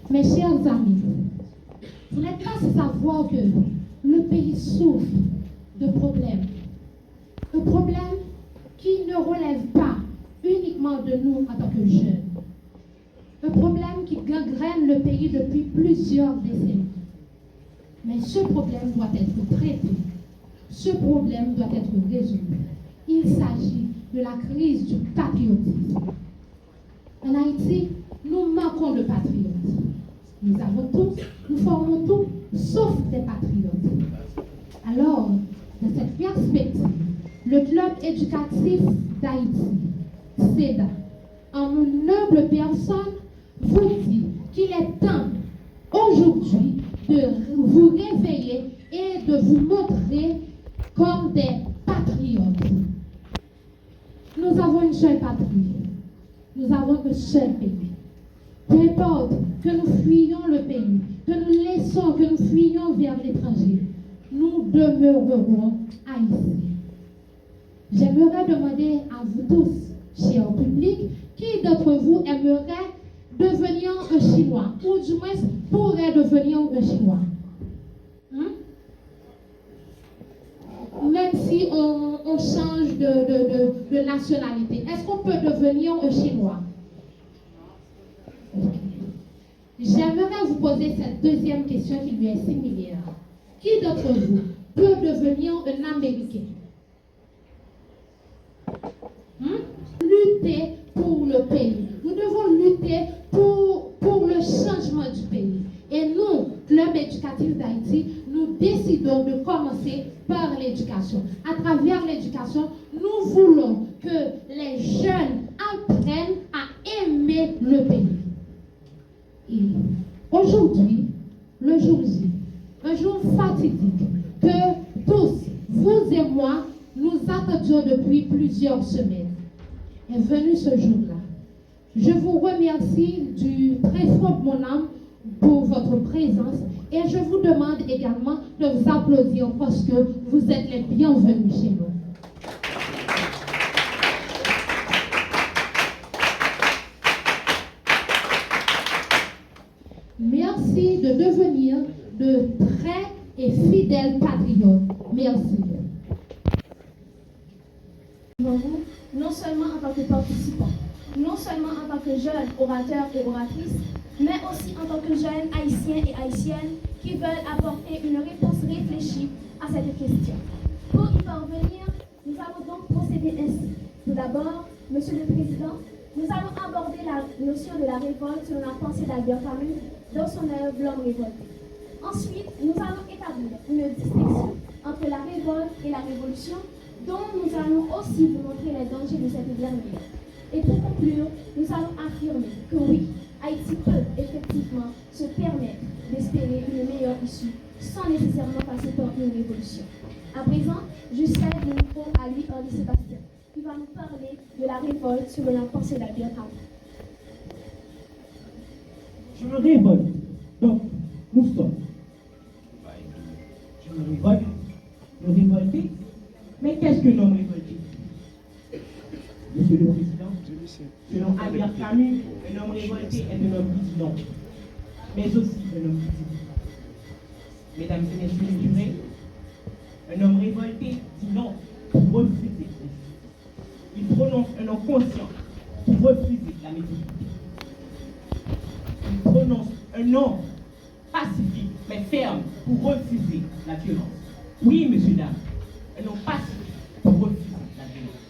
Mes chers amis, vous n'êtes pas sans savoir que le pays souffre de problèmes. Un problème qui ne relève pas uniquement de nous en tant que jeunes. Un problème qui gangrène le pays depuis plusieurs décennies. Mais ce problème doit être traité. Ce problème doit être résolu. Il s'agit de la crise du patriotisme. En Haïti, nous manquons de patriotes. Nous avons tous, nous formons tout, sauf des patriotes. Alors, dans cette perspective, le club éducatif d'Haïti, CEDA, en une humble personne, vous dit qu'il est temps aujourd'hui de vous réveiller et de vous montrer comme des patriotes. Nous avons une seule patrie. Nous avons un seul pays. Peu importe que nous fuyions le pays, que nous laissons, que nous fuyions vers l'étranger, nous demeurerons haïtiens. J'aimerais demander à vous tous, chers publics, qui d'entre vous aimerait devenir un Chinois, ou du moins pourrait devenir un Chinois? Même si on change de nationalité, est-ce qu'on peut devenir un Chinois? J'aimerais vous poser cette deuxième question qui lui est similaire. Qui d'entre vous peut devenir un Américain? Lutter pour le pays. Nous devons lutter pour le changement du pays. Et nous, Club éducatif d'Haïti, nous décidons de commencer par l'éducation. À travers l'éducation, nous voulons que les jeunes apprennent à aimer le pays. Et aujourd'hui, le jour J, un jour fatidique que tous, vous et moi, nous attendions depuis plusieurs semaines, est venu ce jour-là. Je vous remercie du très fond de mon âme pour votre présence et je vous demande également de vous applaudir parce que vous êtes les bienvenus chez nous. Merci de devenir de très et fidèles patriotes. Merci. Vous, non seulement en tant que participants, non seulement en tant que jeunes orateurs et oratrices, mais aussi en tant que jeunes haïtiens et haïtiennes qui veulent apporter une réponse réfléchie à cette question. Pour y parvenir, nous allons donc procéder ainsi. Tout d'abord, Monsieur le Président, nous allons aborder la notion de la révolte selon la pensée d'Albert Camus dans son œuvre L'homme révolté. Ensuite, nous allons établir une distinction entre la révolte et la révolution, dont nous allons aussi vous montrer les dangers de cette dernière. Et pour conclure, nous allons affirmer que oui, Haïti peut effectivement se permettre d'espérer une meilleure issue sans nécessairement passer par une révolution. À présent, je cède le micro à lui, Henri Sébastien, qui va nous parler de la révolte selon la pensée d'Albert Camus. Je me révolte. Donc, nous sommes. Je me révolte. Me révolter. Mais qu'est-ce que l'homme révolté? Monsieur le Président, selon Albert Camus, un homme révolté est un homme qui dit non, mais aussi un homme qui dit oui. Mesdames et messieurs les jurés, un homme révolté dit non pour refuser. Il prononce un non conscient pour refuser la médiocrité. Il prononce un non pacifique mais ferme pour refuser la violence. Oui, monsieur, dame, un non pacifique pour refuser la violence.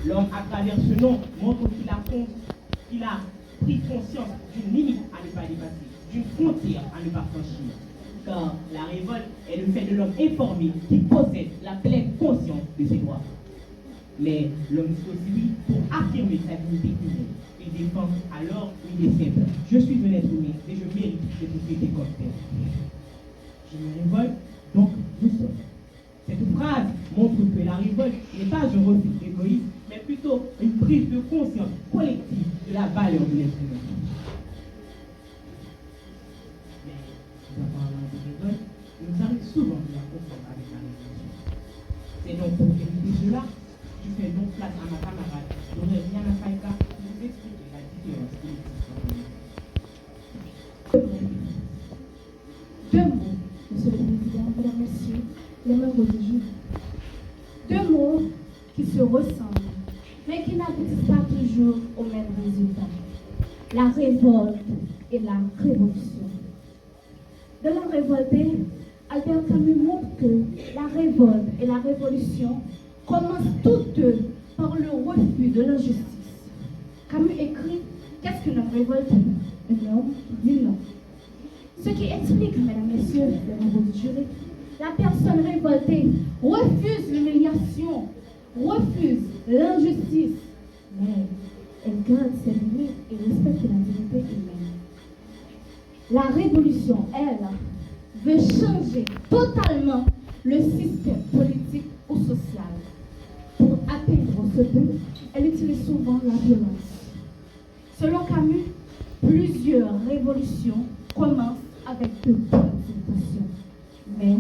L'homme, à travers ce nom, montre qu'il a pris conscience d'une limite à ne pas dépasser, d'une frontière à ne pas franchir. Car la révolte est le fait de l'homme informé qui possède la pleine conscience de ses droits. Mais l'homme aussi pour affirmer sa dignité humaine. Il défend alors une des simples. Je suis un être humain et je mérite d'être traité comme tel. Je me révolte, donc nous sommes. Cette phrase montre que la révolte n'est pas un refus égoïste, mais plutôt une prise de conscience collective de la valeur de l'être humain. Mais, nous en parlant de révolte, il nous arrive souvent de la confondre avec la révolution. C'est donc pour éviter cela, je fais donc place à ma camarade, Laurel Yana Faïka, pour vous expliquer la différence qui existe entre nous. se ressemblent, mais qui n'aboutissent pas toujours au même résultat. La révolte et la révolution. Dans la révolté, Albert Camus montre que la révolte et la révolution commencent toutes deux par le refus de l'injustice. Camus écrit « Qu'est-ce qu'un homme révolté ?» Un homme dit non. Ce qui explique, mesdames, messieurs, les membres du jury, la personne révoltée refuse l'humiliation, refuse l'injustice, mais elle garde ses limites et respecte la dignité humaine. La révolution, elle, veut changer totalement le système politique ou social. Pour atteindre ce but, elle utilise souvent la violence. Selon Camus, plusieurs révolutions commencent avec de bonnes intentions, mais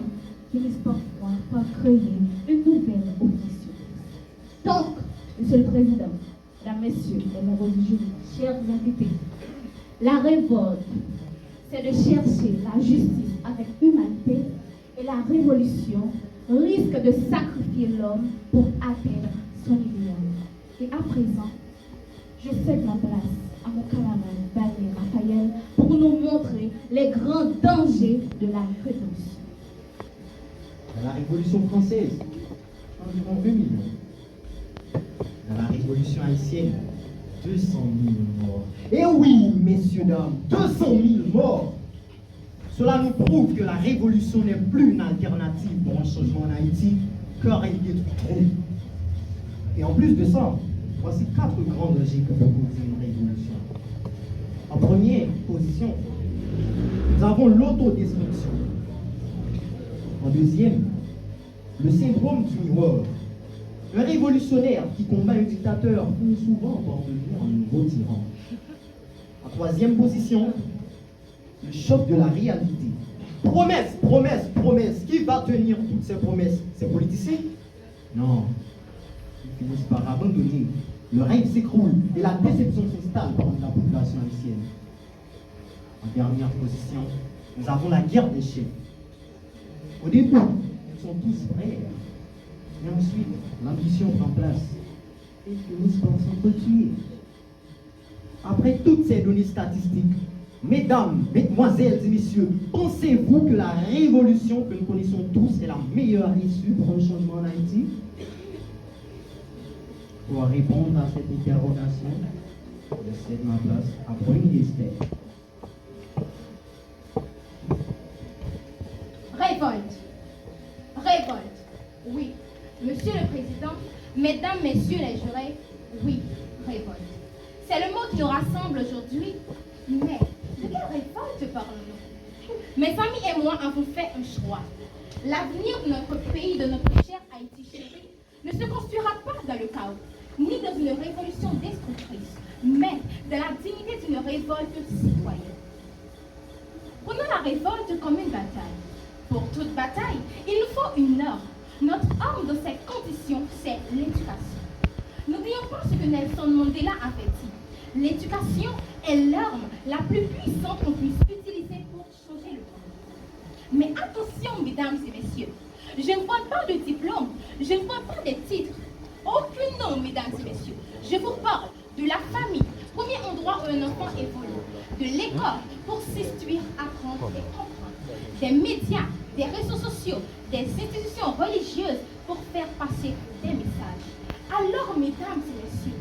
finissent parfois par créer une nouvelle oppression. Donc, Monsieur le Président, Mesdames, Messieurs, les membres du jury, chers invités, la révolte, c'est de chercher la justice avec humanité, et la révolution risque de sacrifier l'homme pour atteindre son idéal. Et à présent, je cède ma place à mon camarade Daniel Raphaël pour nous montrer les grands dangers de la révolution. Dans la Révolution française, environ 2 millions. Dans la Révolution haïtienne, 200 000 morts. Et oui, messieurs, dames, 200 000 morts. Cela nous prouve que la révolution n'est plus une alternative pour un changement en Haïti, car elle y est trop. Et en plus de ça, voici 4 grands dangers que peut causer une révolution. En première position, nous avons l'autodestruction. En deuxième, le syndrome du miroir. Un révolutionnaire qui combat un dictateur finit souvent par devenir un nouveau tyran. En troisième position, le choc de la réalité. Promesse, promesse, promesse. Qui va tenir toutes ces promesses? Ces politiciens? Non. Ils finissent par abandonner. Le règne s'écroule et la déception s'installe parmi la population haïtienne. En dernière position, nous avons la guerre des chefs. Au début, ils sont tous frères. Mais ensuite, l'ambition prend place et ils finissent par s'entretuer. Après toutes ces données statistiques, mesdames, mesdemoiselles et messieurs, pensez-vous que la révolution que nous connaissons tous est la meilleure issue pour un changement en Haïti? Pour répondre à cette interrogation, je cède ma place à Brune Esther. Révolte. Révolte. Oui. Monsieur le Président, Mesdames, Messieurs les jurés, oui, révolte. C'est le mot qui nous rassemble aujourd'hui. Mais de quelle révolte parlons-nous? Mes amis et moi avons fait un choix. L'avenir de notre pays, de notre cher Haïti chéri, ne se construira pas dans le chaos, ni dans une révolution destructrice, mais dans la dignité d'une révolte citoyenne. Prenons la révolte comme une bataille. Pour toute bataille, il nous faut une arme. Notre arme de cette condition, c'est l'éducation. N'oublions pas ce que Nelson Mandela avait dit. L'éducation est l'arme la plus puissante qu'on puisse utiliser pour changer le monde. Mais attention, mesdames et messieurs, je ne vois pas de diplôme, je ne vois pas de titres. Aucun nom, mesdames et messieurs. Je vous parle de la famille, premier endroit où un enfant évolue, de l'école pour s'instruire, apprendre et comprendre, des médias, des réseaux sociaux, des institutions religieuses pour faire passer des messages. Alors, mesdames et messieurs,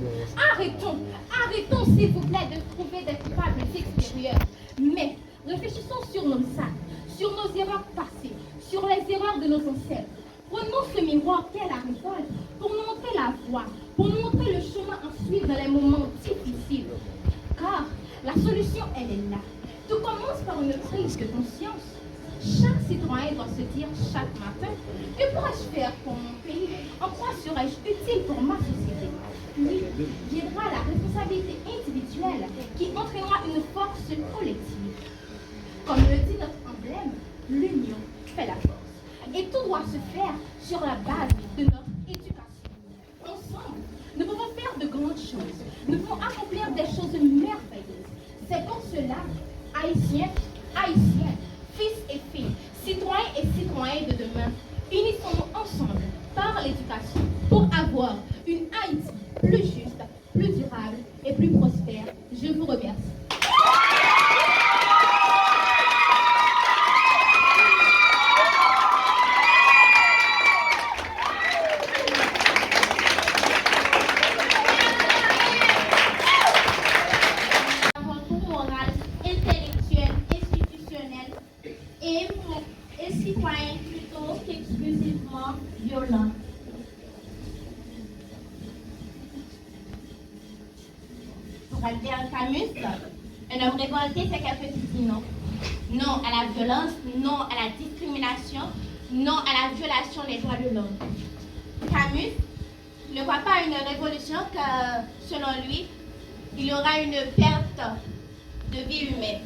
arrêtons s'il vous plaît de trouver des coupables extérieurs, mais réfléchissons sur nos actes, sur nos erreurs passées, sur les erreurs de nos ancêtres. Prenons ce miroir qu'est la révolte pour nous montrer la voie, pour nous montrer le chemin à suivre dans les moments difficiles. Car la solution, elle est là. Tout commence par une prise de conscience. Chaque citoyen doit se dire chaque matin, que pourrais-je faire pour mon pays? En quoi serais-je utile pour ma société? Puis viendra la responsabilité individuelle qui entraînera une force collective. Comme le dit notre emblème, l'union fait la force. Et tout doit se faire sur la base de notre éducation. Ensemble, nous pouvons faire de grandes choses. Nous pouvons accomplir des choses merveilleuses. C'est pour cela, Haïtiens, Haïtiennes, fils et filles, citoyens et citoyennes de demain, unissons-nous ensemble par l'éducation pour avoir une et plus prospère. Je vous remercie. Avant tout moral, intellectuel, institutionnel et citoyen plutôt qu'exclusivement violent. Pour Albert Camus, un homme révolté, c'est quelqu'un qui dit non. Non à la violence, non à la discrimination, non à la violation des droits de l'homme. Camus ne voit pas une révolution que, selon lui, il y aura une perte de vie humaine.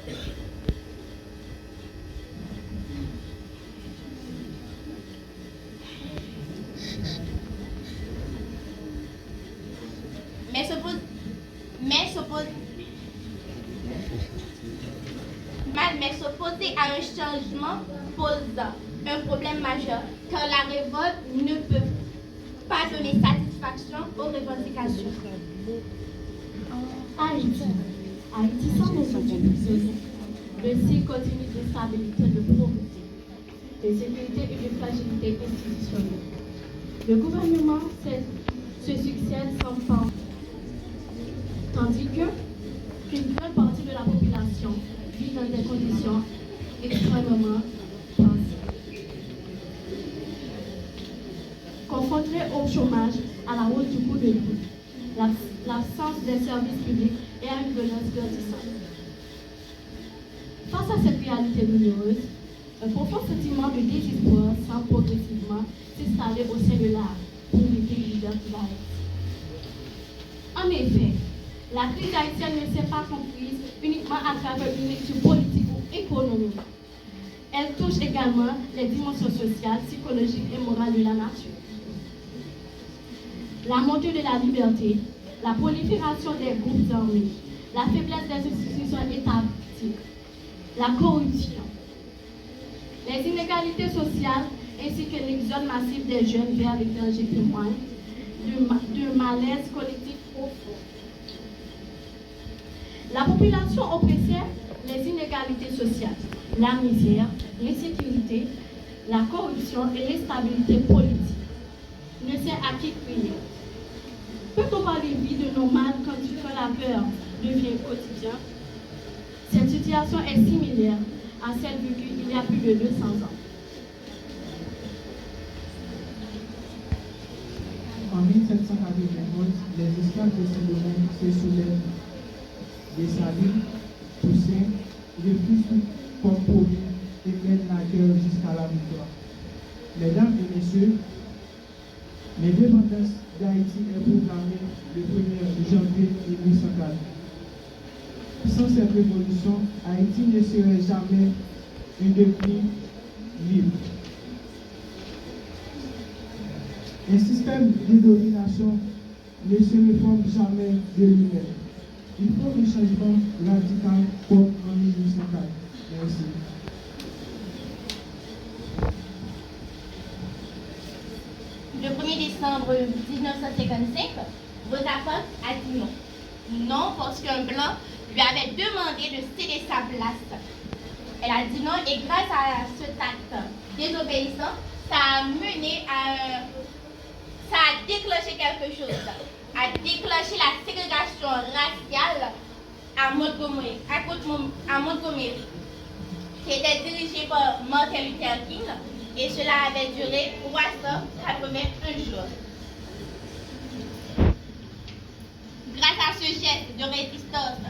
Mais s'opposer à un changement pose un problème majeur, car la révolte ne peut pas donner satisfaction aux revendications. Haïti sans nos institutions, le cycle continue de stabilité, de pauvreté, de sécurité et de fragilité institutionnelle. Le gouvernement se succède sans fin, tandis qu'une grande partie de la population vit dans des conditions extrêmement tenses. Confrontés au chômage, à la hausse du coût de vie, l'absence des services publics et à une violence grandissante. Face à cette réalité douloureuse, un profond sentiment de désespoir semble progressivement s'installer au sein de l'art pour les pays leaders qui va être. En effet, la crise haïtienne ne s'est pas comprise uniquement à travers une lecture politique ou économique. Elle touche également les dimensions sociales, psychologiques et morales de la nature. La montée de la liberté, la prolifération des groupes armés, la faiblesse des institutions étatiques, la corruption, les inégalités sociales ainsi que l'exode massif des jeunes vers l'étranger témoignent d'un malaise collectif profond. La population oppressée, les inégalités sociales, la misère, l'insécurité, la corruption et l'instabilité politique ne sait à qui crier. Peut-on parler vie de normal quand la peur devient quotidien? Cette situation est similaire à celle vécue il y a plus de 200 ans. En 1791, les esclaves de Saint-Domingue se soulèvent des Salines, Toussaint, refusent comme promis et mènent la guerre jusqu'à la victoire. Mesdames et messieurs, l'indépendance d'Haïti est proclamée le 1er janvier 1804. Sans cette révolution, Haïti ne serait jamais un pays libre. Un système de domination ne se réforme jamais de lui-même. Il faut un changement radical comme en 1804. Merci. Le 1er décembre 1955, Rosa Parks a dit non. Non parce qu'un blanc lui avait demandé de céder sa place. Elle a dit non et grâce à cet acte désobéissant, ça a mené à... ça a déclenché quelque chose. A déclenché la ségrégation raciale à Montgomery, qui était dirigée par Martin Luther King, et cela avait duré 381 jours. Grâce à ce geste de résistance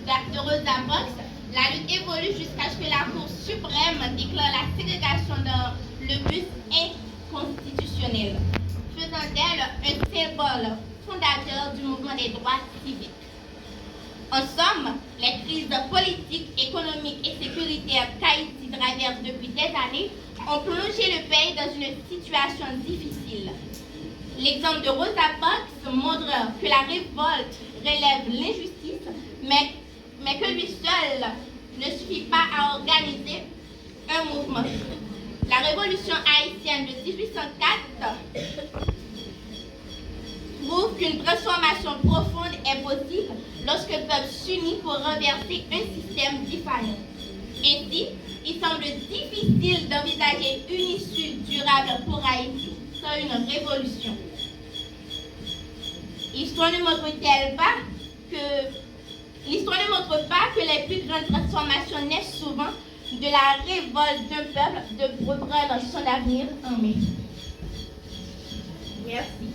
de Rosa Parks, la lutte évolue jusqu'à ce que la Cour suprême déclare la ségrégation dans le but inconstitutionnel, faisant d'elle un symbole fondateur du mouvement des droits civiques. En somme, les crises politiques, économiques et sécuritaires qu'Haïti traverse depuis des années ont plongé le pays dans une situation difficile. L'exemple de Rosa Parks montre que la révolte relève l'injustice, mais que lui seul ne suffit pas à organiser un mouvement. La révolution haïtienne de 1804 prouve qu'une transformation profonde est possible lorsque le peuple s'unit pour renverser un système défaillant. Ainsi, il semble difficile d'envisager une issue durable pour Haïti sans une révolution. L'histoire ne montre pas que les plus grandes transformations naissent souvent de la révolte d'un peuple de reprendre son avenir en main. Merci.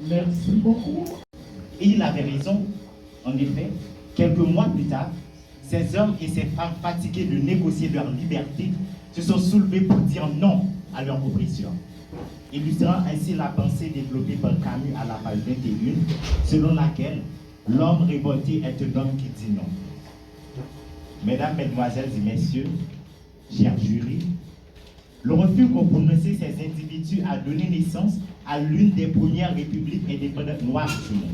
Merci beaucoup. Et il avait raison. En effet, quelques mois plus tard, ces hommes et ces femmes fatigués de négocier leur liberté se sont soulevés pour dire non à leur oppression, illustrant ainsi la pensée développée par Camus à la page 21, selon laquelle l'homme révolté est un homme qui dit non. Mesdames, Mesdemoiselles et Messieurs, chers jurys, le refus qu'ont prononcé ces individus a donné naissance à l'une des premières républiques indépendantes noires du monde.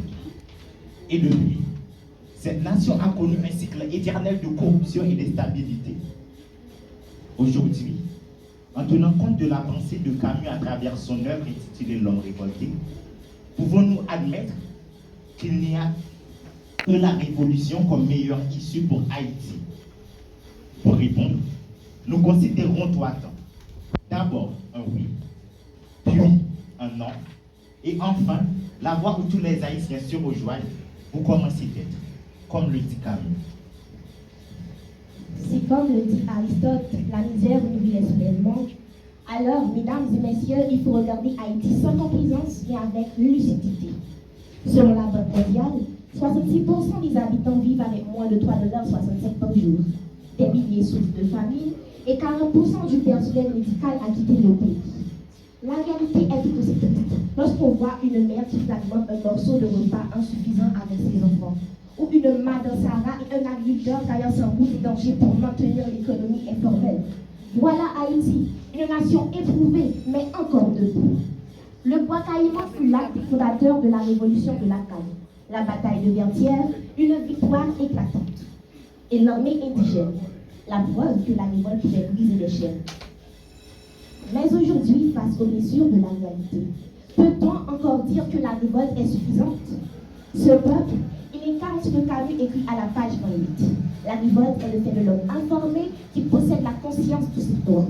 Et depuis, cette nation a connu un cycle éternel de corruption et d'instabilité. Aujourd'hui, en tenant compte de la pensée de Camus à travers son œuvre intitulée L'homme révolté, pouvons-nous admettre qu'il n'y a que la révolution comme meilleure issue pour Haïti? Pour répondre, nous considérons trois temps. D'abord un oui, puis un non, et enfin la voie où tous les Haïtiens se rejoignent pour commencer d'être, comme le dit Camus. Si, comme le dit Aristote, la misère nourrit l'esprit du monde, alors, mesdames et messieurs, il faut regarder Haïti sans complaisance et avec lucidité. Selon la Banque mondiale, 66% des habitants vivent avec moins de $3,65 par jour. Des milliers souffrent de famine et 40% du personnel médical a quitté le pays. La réalité est tout aussi triste lorsqu'on voit une mère qui fragmente un morceau de repas insuffisant avec ses enfants, ou une Madame Sarah et un agriculteur taillant sans bout de danger pour maintenir l'économie informelle. Voilà Haïti, une nation éprouvée, mais encore debout. Le bois caïman fut l'acte fondateur de la révolution de la canne. La bataille de Vertières, une victoire éclatante. Et l'armée indigène, la preuve que la révolte pouvait briser les chaînes. Mais aujourd'hui, face aux blessures de la réalité, peut-on encore dire que la révolte est suffisante? Ce peuple, il incarne ce que Camus écrit à la page 28. La révolte est le fait de l'homme informé qui possède la conscience de ses droits.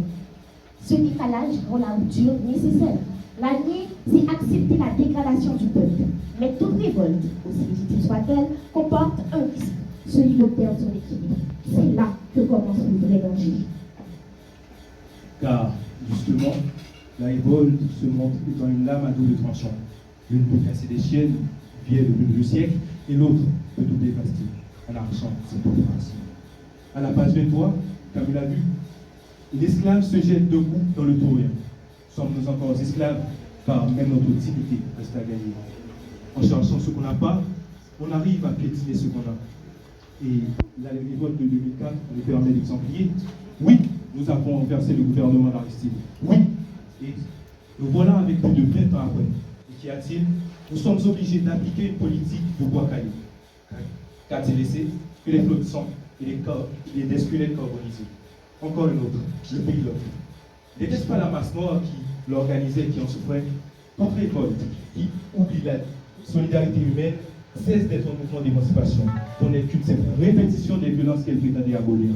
Ce décalage rend la rupture nécessaire. La nier, c'est accepter la dégradation du peuple. Mais toute révolte, aussi légitime soit-elle, comporte un risque, celui de perdre son équilibre. C'est là que commence le vrai danger. Car, justement, la révolte se montre étant une lame à double tranchant. L'une peut casser des chaînes, vieilles depuis le siècle, et l'autre peut tout dévaster en arrachant cette population. À la page 23, comme il a vu, l'esclave se jette debout dans le tout rien. Sommes-nous encore esclaves, car même notre dignité reste à gagner. En cherchant ce qu'on n'a pas, on arrive à piétiner ce qu'on a. Et la révolte de 2004 nous permet d'exemplifier. Oui, nous avons renversé le gouvernement d'Aristide. Oui, et nous voilà avec plus de 20 ans après. Et qu'y a-t-il? Nous sommes obligés d'appliquer une politique de bois caillé. Qu'a-t-il laissé? Que les flots de sang et des squelettes carbonisés. Encore une autre, le pays de l'autre. N'était-ce pas la masse noire qui l'organisait, qui en souffrait? Contre révolte, qui oublie la solidarité humaine, cesse d'être un mouvement d'émancipation, qu'on n'est qu'une simple répétition des violences qu'elle prétendait abolir.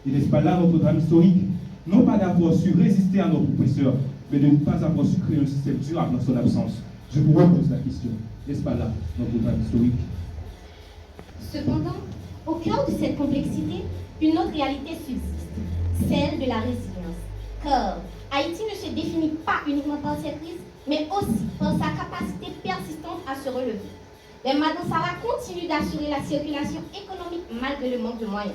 Et n'est-ce pas là notre drame historique? Non pas d'avoir su résister à notre oppresseur, mais de ne pas avoir su créer un système durable dans son absence. Je vous repose la question. N'est-ce pas là notre drame historique? Cependant, au cœur de cette complexité, une autre réalité subsiste, celle de la résilience. Car Haïti ne se définit pas uniquement par ses crises, mais aussi par sa capacité persistante à se relever. Les Madame Sarah continuent d'assurer la circulation économique malgré le manque de moyens.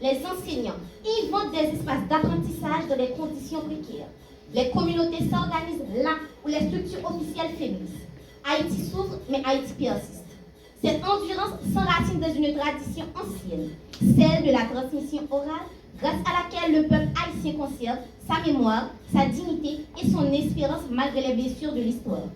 Les enseignants y vendent des espaces d'apprentissage dans des conditions précaires. Les communautés s'organisent là où les structures officielles faiblissent. Haïti souffre, mais Haïti persiste. Cette endurance s'enracine dans une tradition ancienne, celle de la transmission orale, grâce à laquelle le peuple haïtien conserve sa mémoire, sa dignité et son espérance malgré les blessures de l'histoire.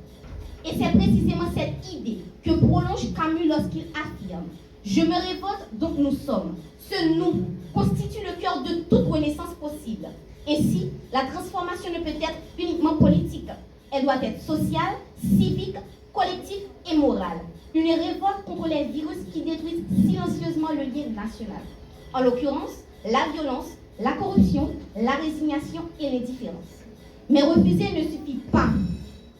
Et c'est précisément cette idée que prolonge Camus lorsqu'il affirme « Je me révolte donc nous sommes. Ce nous constitue le cœur de toute renaissance possible. Ainsi, la transformation ne peut être uniquement politique. Elle doit être sociale, civique, collective et morale. Une révolte contre les virus qui détruisent silencieusement le lien national. En l'occurrence, la violence, la corruption, la résignation et l'indifférence. Mais refuser ne suffit pas.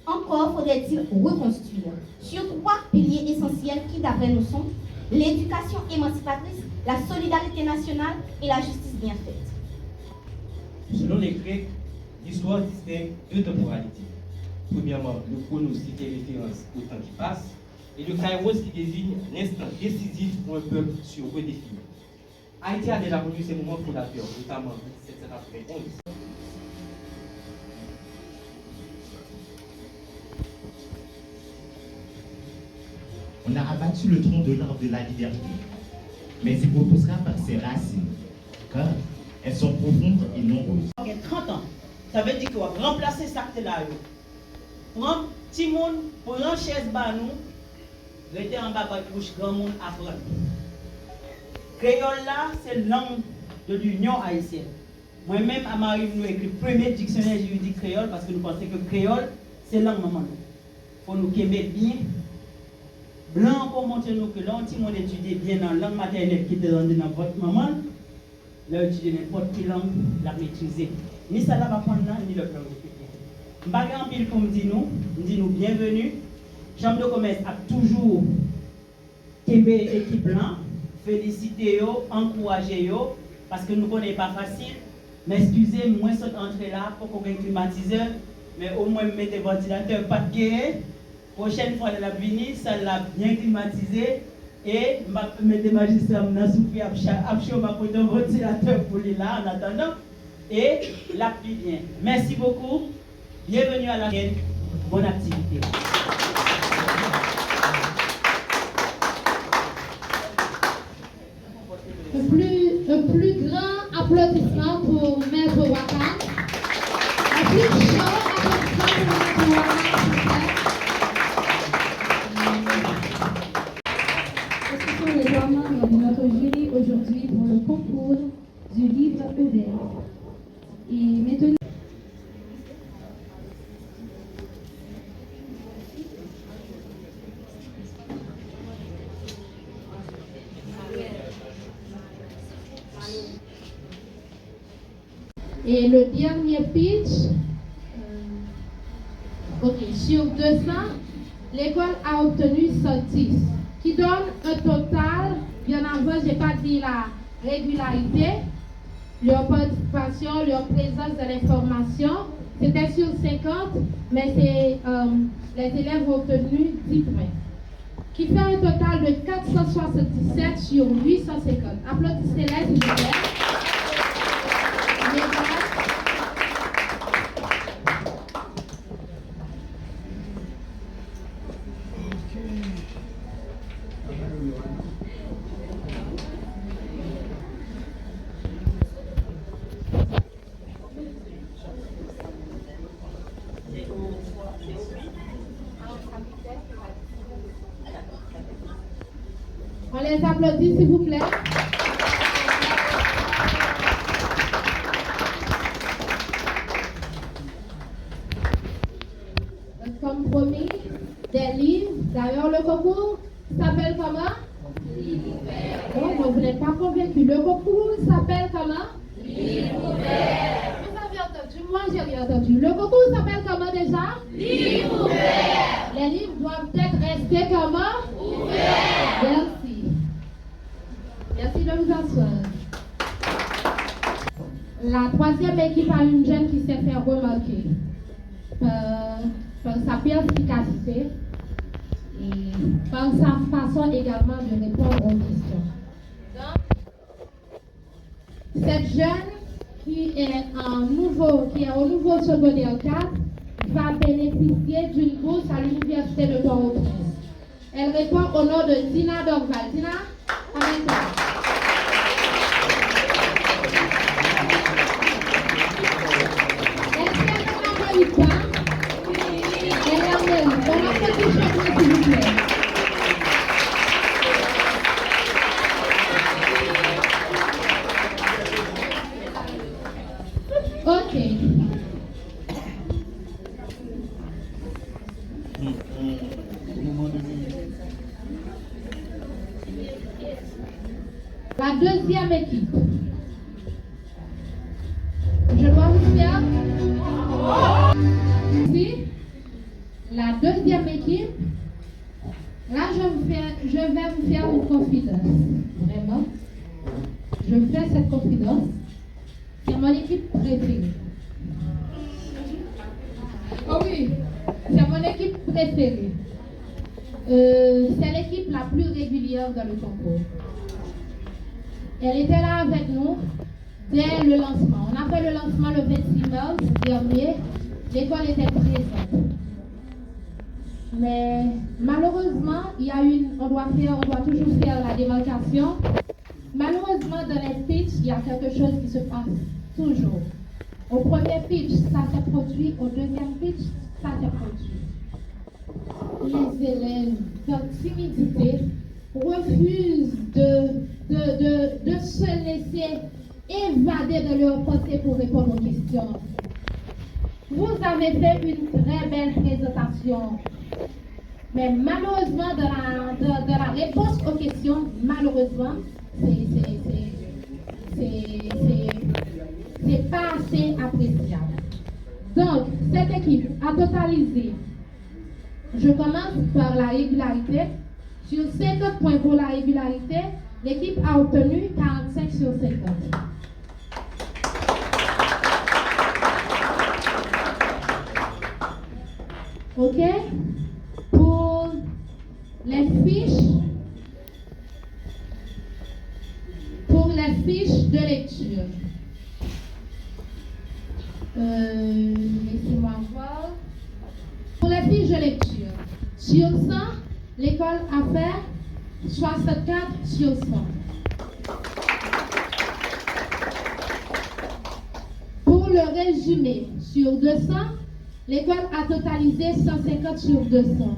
Encore faudrait-il reconstruire sur 3 piliers essentiels qui, d'après nous, sont l'éducation émancipatrice, la solidarité nationale et la justice bien faite. Selon les Grecs, l'histoire distingue 2 temporalités. Premièrement, le chronos qui fait référence au temps qui passe, et le kairos qui désigne l'instant décisif pour un peuple sur redéfini. Haïti a déjà connu ces moments fondateurs, notamment en 1791. On a abattu le tronc de l'arbre de la liberté, mais il repoussera par ses racines, car elles sont profondes et nombreuses. 30 ans, ça veut dire qu'on va remplacer ça là. Prends petit monde pour une chaise bas nous, rester en bas de bouche grand monde apprendre. Créole là, c'est langue de l'Union haïtienne. Moi-même, à Marie, nous écrit le premier dictionnaire juridique créole parce que nous pensons que créole, c'est langue maman. Il faut nous aimer bien. Blanc pour montrer nous que là, si on étudie bien dans la langue maternelle qui est dans votre maman, là, étudier n'importe quelle langue, la maîtriser. Ni ça là va prendre là, ni le plan. Je ne vais en pile pour me dire nous bienvenue. Chambre de commerce a toujours aimé l'équipe là, féliciter yo, encourager yo, parce que nous ne connaissons pas facile. Mais excusez-moi, cette entrée là, pour qu'on ait un climatiseur, mais au moins mettez ventilateur, pas de guerre. Prochaine fois, la venue, ça l'a bien climatisé. Et mettez magistrat, je vais souffler à un ventilateur pour les là en attendant. Et la pluie vient. Merci beaucoup. Bienvenue à la chaîne. Bonne activité. Un plus grand applaudissement pour Maître Wakam. Un plus chaud applaudissement pour Maître Wakam. Ce sont les 3 membres de notre jury aujourd'hui pour le concours du livre ouvert. Et maintenant, et le dernier pitch, sur 200, l'école a obtenu 110, qui donne un total, bien avant, je n'ai pas dit la régularité, leur participation, leur présence de l'information, c'était sur 50, mais les élèves ont obtenu 10 points, qui fait un total de 477 sur 850. Applaudissez-les, s'il vous plaît. On les applaudit, s'il vous plaît. Comme promis, des livres. D'ailleurs, le concours s'appelle comment? Livre ouvert. Oh, non, vous n'êtes pas convaincu. Le concours s'appelle comment? Livre ouvert. Vous avez entendu? Moi, j'ai rien entendu. Le concours s'appelle comment déjà? Livre ouvert. Les livres doivent être restés comment? Ouverts. Merci. Merci de vous asseoir. La 3e équipe a une jeune qui s'est fait remarquer par sa perspicacité et par sa façon également de répondre aux questions. Donc, cette jeune qui est au nouveau secondaire 4 va bénéficier d'une bourse à l'université de Port-au-Prince. Elle répond au nom de Dina Dorval. Dina, avec toi. Est-ce qu'elle ne m'envoie pas? Elle a bon applaudissement, s'il vous plaît. La deuxième équipe. Je dois vous faire. Ici, la deuxième équipe. Là, je vais vous faire une confidence. Vraiment. Je fais cette confidence. C'est mon équipe préférée. Oh oui, c'est mon équipe préférée. C'est l'équipe la plus régulière dans le concours. Elle était là avec nous dès le lancement. On a fait le lancement le 26 mars dernier. L'école était présente. Mais malheureusement, on doit toujours faire la démarcation. Malheureusement, dans les pitchs, il y a quelque chose qui se passe toujours. Au premier pitch, ça s'est produit. Au deuxième pitch, ça s'est produit. Les élèves, par timidité, refusent de se laisser évader de leurs pensées pour répondre aux questions. Vous avez fait une très belle présentation. Mais malheureusement, dans la réponse aux questions, malheureusement, c'est pas assez appréciable. Donc, cette équipe a totalisé. Je commence par la régularité. Sur 50 points pour la régularité, l'équipe a obtenu 45 sur 50. OK? Pour les fiches de lecture. Laissez-moi voir. Pour les fiches de lecture, sur 100, l'école a fait 64 sur 100. Pour le résumé, sur 200, l'école a totalisé 150 sur 200.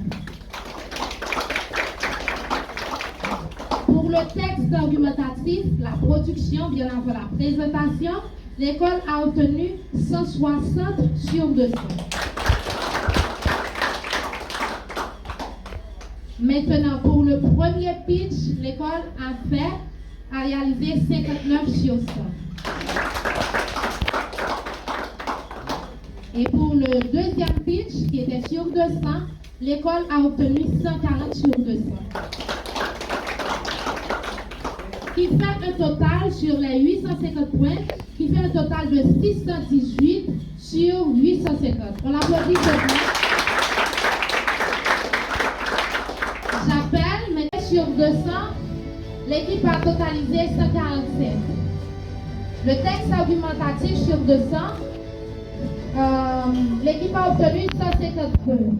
Pour le texte argumentatif, la production, bien avant la présentation, l'école a obtenu 160 sur 200. Maintenant, pour le premier pitch, l'école a réalisé 59 sur 100. Et pour le deuxième pitch, qui était sur 200, l'école a obtenu 140 sur 200. Qui fait un total sur les 850 points, qui fait un total de 618 sur 850. On l'applaudit maintenant. J'appelle, mais sur 200, l'équipe a totalisé 147. Le texte argumentatif sur 200, l'équipe a obtenu 150 points.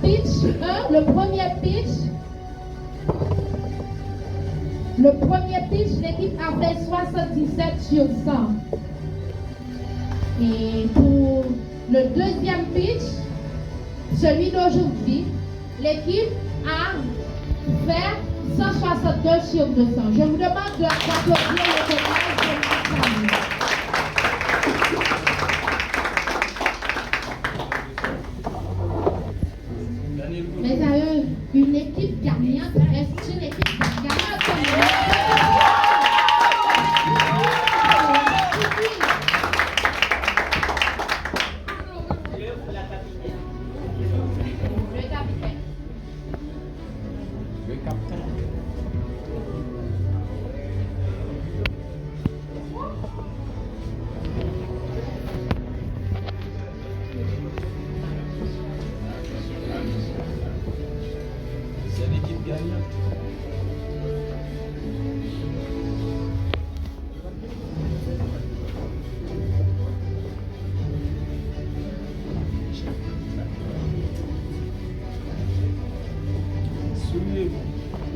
Pitch 1, le premier pitch, l'équipe a fait 77 sur 100. Et pour le deuxième pitch, celui d'aujourd'hui, l'équipe a fait 162 sur 200. Je vous demande d'applaudir le total de la famille. Mais d'ailleurs, une équipe gagnante reste une équipe gagnante.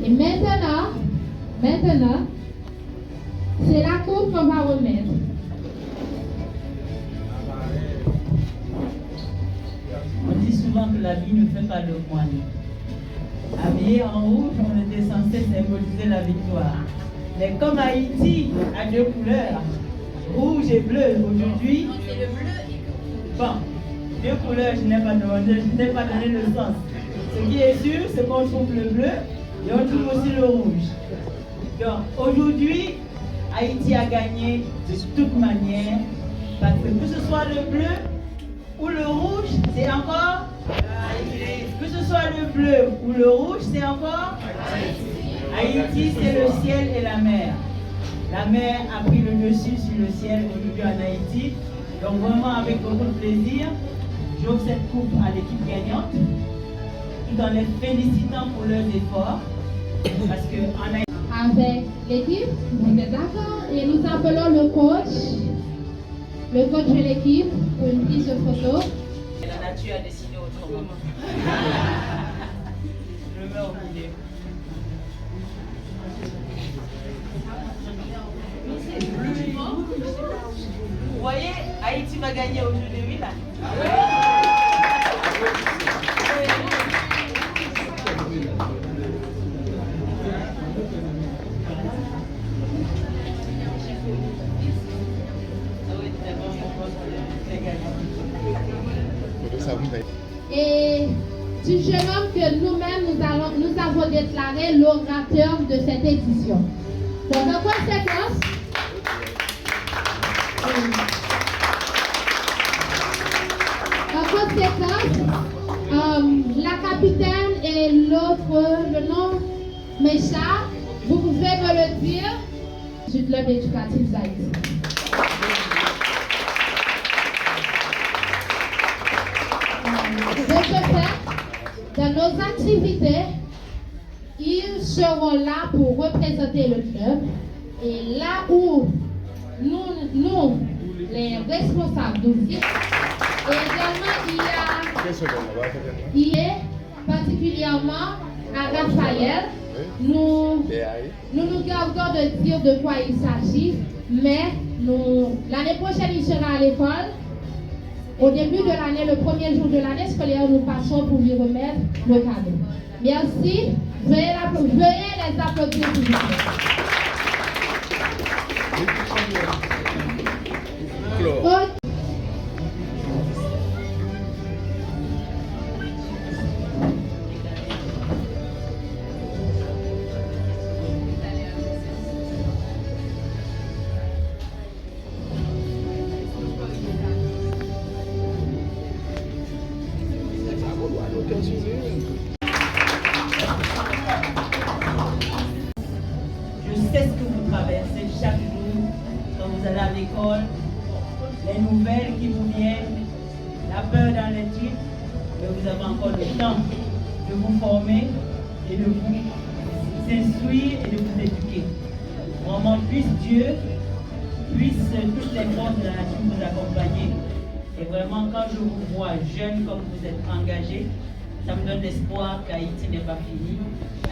Et maintenant, c'est la coupe qu'on va remettre. On dit souvent que la vie ne fait pas de moine. Habillé en rouge, on était censé symboliser la victoire. Mais comme Haïti a deux couleurs, rouge et bleu, aujourd'hui, C'est le bleu et le bon, deux couleurs, je n'ai pas donné le sens. Ce qui est sûr, c'est qu'on trouve le bleu et on trouve aussi le rouge. Donc aujourd'hui, Haïti a gagné de toute manière, parce que ce soit le bleu ou le rouge, c'est encore Haïti. Que ce soit le bleu ou le rouge, c'est encore Haïti. Haïti, c'est le ciel et la mer. La mer a pris le dessus sur le ciel aujourd'hui en Haïti. Donc vraiment avec beaucoup de plaisir, j'offre cette coupe à l'équipe gagnante, tout en les félicitant pour leurs efforts. Parce que en Haïti, avec l'équipe, vous êtes d'accord? Et nous appelons le coach de l'équipe pour une prise de photo. La nature a décidé autrement. Je le mets au milieu. Vous voyez, Haïti va gagner aujourd'hui là. Et du jeune homme que nous-mêmes nous avons déclaré l'orateur de cette édition. Donc en conséquence, la capitaine et l'autre, le nom Mécha, vous pouvez me le dire du club éducatif d'Haïti. De ce fait, dans nos activités, ils seront là pour représenter le club. Et là où nous les responsables, nous y. Et également, il est particulièrement à Raphaël. Nous gardons de dire de quoi il s'agit, mais l'année prochaine, il sera à l'école. Au début de l'année, le premier jour de l'année scolaire, nous passons pour lui remettre le cadeau. Merci. Veuillez les applaudir, s'il vous plaît. Je sais ce que vous traversez chaque jour quand vous allez à l'école, les nouvelles qui vous viennent, la peur dans les trucs, mais vous avez encore le temps de vous former et de vous instruire et de vous éduquer. Vraiment, puisse Dieu, puisse toutes les forces de la nature vous accompagner. Et vraiment, quand je vous vois jeunes comme vous êtes engagés, ça me donne l'espoir qu'Haïti n'est pas fini.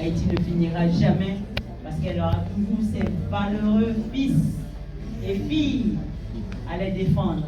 Haïti ne finira jamais parce qu'elle aura toujours ses valeureux fils et filles à les défendre.